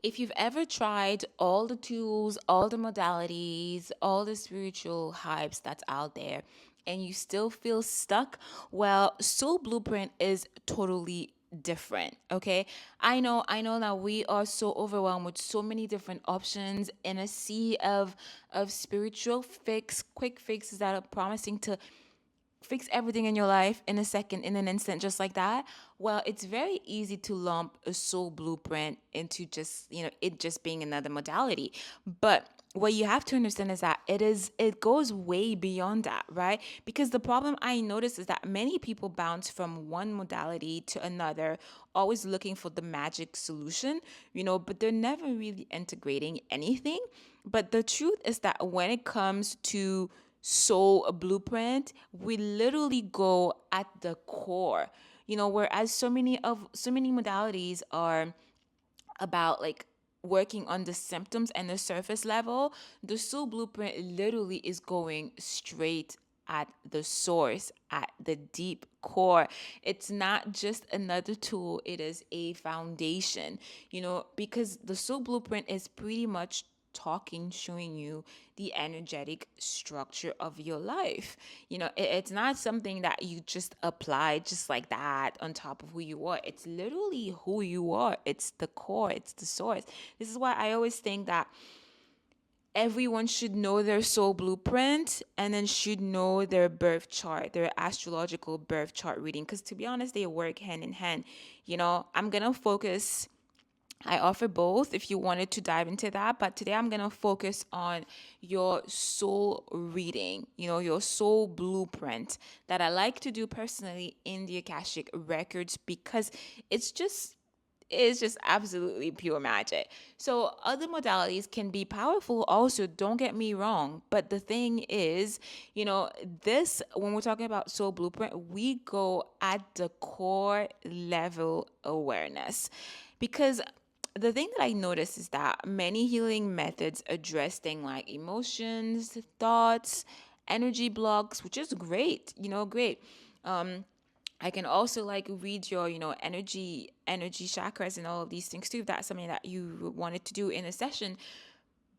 If you've ever tried all the tools, all the modalities, all the spiritual hypes that's out there, and you still feel stuck, well, Soul Blueprint is totally different. Okay, I know that we are so overwhelmed with so many different options in a sea of spiritual quick fixes that are promising to fix everything in your life in a second, in an instant, just like that. Well, it's very easy to lump a soul blueprint into just, it just being another modality. But what you have to understand is that it goes way beyond that, right? Because the problem I notice is that many people bounce from one modality to another, always looking for the magic solution, but they're never really integrating anything. But the truth is that when it comes to soul blueprint, we literally go at the core. Whereas so many modalities are about like working on the symptoms and the surface level, the soul blueprint literally is going straight at the source, at the deep core. It's not just another tool, it is a foundation, because the soul blueprint is pretty much talking, showing you the energetic structure of your life. It's not something that you just apply just like that on top of who you are. It's literally who you are. It's the core, it's the source. This is why I always think that everyone should know their soul blueprint and then should know their birth chart, their astrological birth chart reading. Because to be honest, they work hand in hand. I'm going to focus. I offer both if you wanted to dive into that, but today I'm going to focus on your soul reading, your soul blueprint that I like to do personally in the Akashic records because it's just it's just absolutely pure magic. So other modalities can be powerful also, don't get me wrong, but the thing is, this when we're talking about soul blueprint, we go at the core level awareness. Because the thing that I notice is that many healing methods address things like emotions, thoughts, energy blocks, which is great, great. I can also like read your, energy chakras and all of these things too, if that's something that you wanted to do in a session.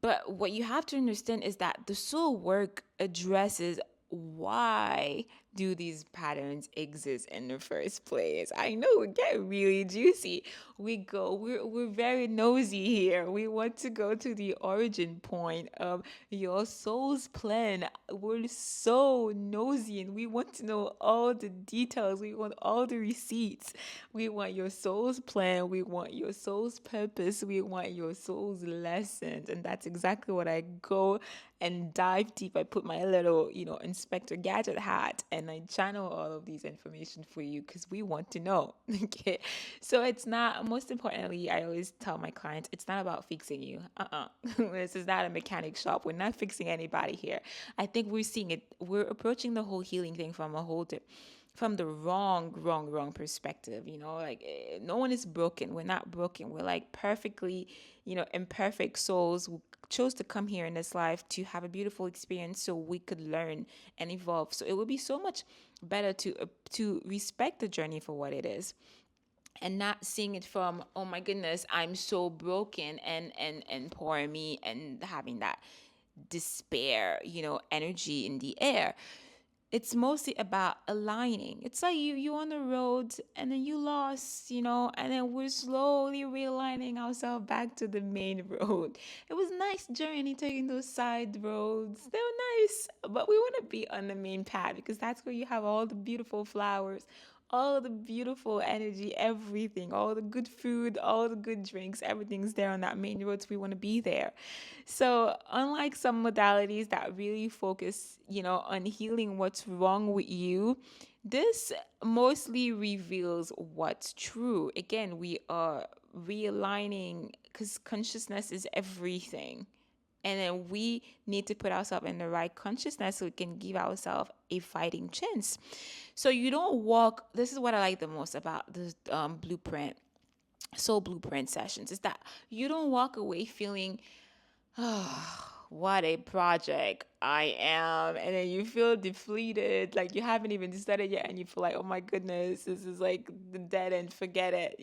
But what you have to understand is that the soul work addresses why do these patterns exist in the first place. I know we get really juicy. We're very nosy here. We want to go to the origin point of your soul's plan. We're so nosy and we want to know all the details. We want all the receipts. We want your soul's plan. We want your soul's purpose. We want your soul's lessons. And that's exactly what I go and dive deep. I put my little, Inspector Gadget hat and I channel all of these information for you because we want to know. Okay. So it's not, most importantly, I always tell my clients, it's not about fixing you. This is not a mechanic shop. We're not fixing anybody here. I think we're approaching the whole healing thing from from the wrong perspective. Like no one is broken. We're not broken. We're like perfectly, imperfect souls who chose to come here in this life to have a beautiful experience so we could learn and evolve. So it would be so much better to respect the journey for what it is and not seeing it from, oh my goodness, I'm so broken, and poor me, and having that despair, energy in the air. It's mostly about aligning. It's like you on the road and then you lost, and then we're slowly realigning ourselves back to the main road. It was a nice journey taking those side roads. They were nice, but we want to be on the main path because that's where you have all the beautiful flowers, all the beautiful energy, everything, all the good food, all the good drinks, everything's there on that main road. So we want to be there. So, unlike some modalities that really focus, on healing what's wrong with you, this mostly reveals what's true. Again, we are realigning because consciousness is everything. And then we need to put ourselves in the right consciousness so we can give ourselves a fighting chance. So you don't walk. This is what I like the most about the blueprint, soul blueprint sessions, is that you don't walk away feeling what a project I am. And then you feel depleted, like you haven't even started yet, and you feel like, oh my goodness, this is like the dead end, forget it,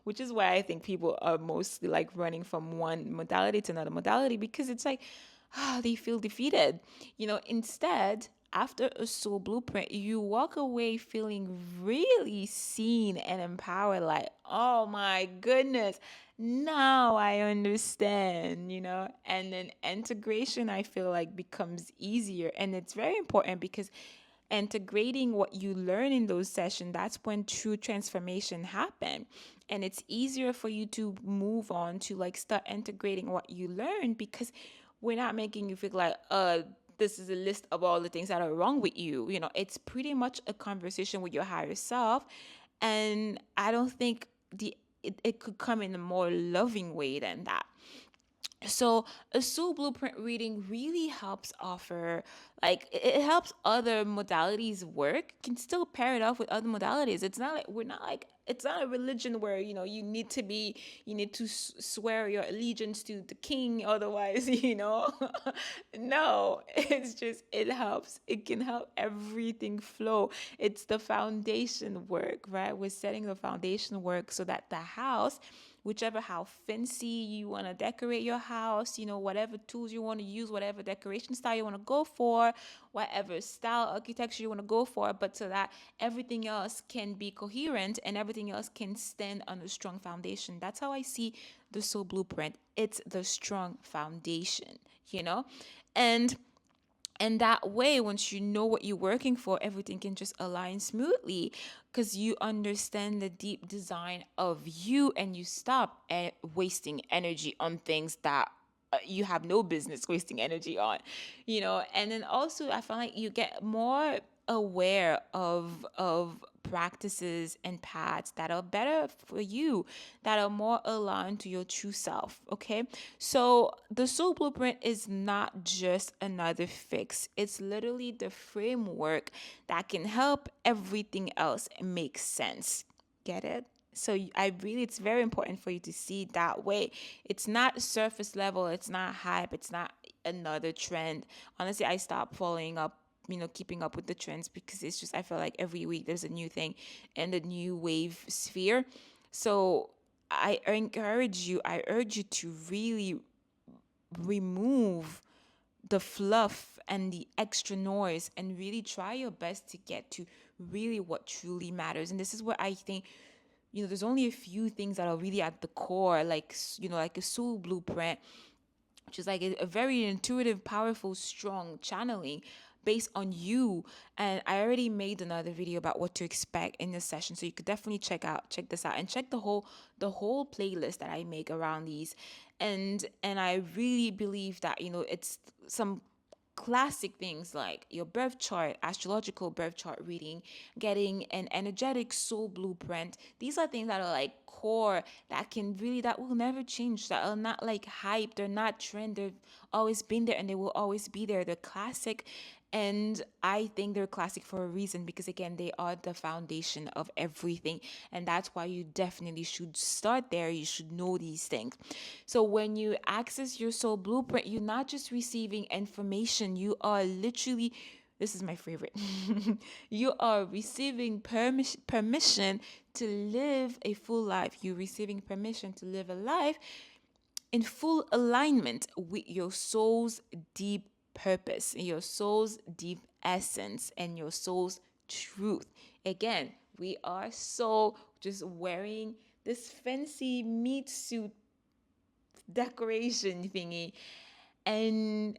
which is why I think people are mostly like running from one modality to another modality because it's like, they feel defeated. Instead, after a soul blueprint, you walk away feeling really seen and empowered, like, oh my goodness, now I understand. And then integration, I feel like, becomes easier. And it's very important because integrating what you learn in those sessions, that's when true transformation happen. And it's easier for you to move on to like start integrating what you learn because we're not making you feel like this is a list of all the things that are wrong with you. It's pretty much a conversation with your higher self. And I don't think it could come in a more loving way than that. So a soul blueprint reading really helps offer, like, it helps other modalities work. Can still pair it off with other modalities. It's not like we're not like it's not a religion where you need to swear your allegiance to the king, otherwise no, it's just it helps. It can help everything flow. It's the foundation work, right? We're setting the foundation work so that the house, whichever how fancy you want to decorate your house, whatever tools you want to use, whatever decoration style you want to go for, whatever style architecture you want to go for, but so that everything else can be coherent and everything else can stand on a strong foundation. That's how I see the soul blueprint. It's the strong foundation, you know? And and that way, once you know what you're working for, everything can just align smoothly because you understand the deep design of you and you stop wasting energy on things that you have no business wasting energy on. And then also, I find like you get more aware of practices and paths that are better for you, that are more aligned to your true self. Okay. So the soul blueprint is not just another fix, it's literally the framework that can help everything else make sense. Get it? So it's very important for you to see it that way. It's not surface level, it's not hype, it's not another trend. Honestly, I stopped following up, keeping up with the trends because it's just, I feel like every week there's a new thing and a new wave sphere. So I urge you to really remove the fluff and the extra noise and really try your best to get to really what truly matters. And this is what I think, there's only a few things that are really at the core, like, like a soul blueprint, which is like a very intuitive, powerful, strong channeling based on you. And I already made another video about what to expect in this session, so you could definitely check this out and check the whole playlist that I make around these. And I really believe that it's some classic things like your birth chart, astrological birth chart reading, getting an energetic soul blueprint. These are things that are like core, that will never change, that are not like hype, they're not trend, they've always been there and they will always be there. They're classic. And I think they're classic for a reason because, again, they are the foundation of everything. And that's why you definitely should start there. You should know these things. So when you access your soul blueprint, you're not just receiving information, you are literally, this is my favorite, you are receiving permission to live a full life. You're receiving permission to live a life in full alignment with your soul's deep purpose, your soul's deep essence, and your soul's truth. Again, we are so just wearing this fancy meat suit decoration thingy, and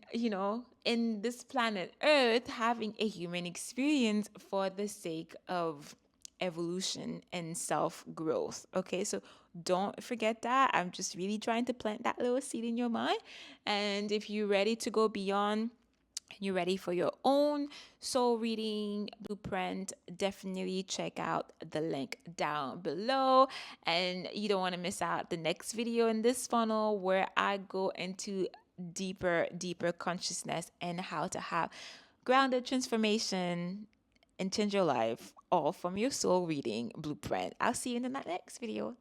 in this planet earth, having a human experience for the sake of evolution and self growth. Okay, so don't forget that. I'm just really trying to plant that little seed in your mind. And if you're ready to go beyond, you're ready for your own soul reading blueprint, definitely check out the link down below. And you don't want to miss out the next video in this funnel where I go into deeper consciousness and how to have grounded transformation and change your life, all from your soul reading blueprint. I'll see you in the next video.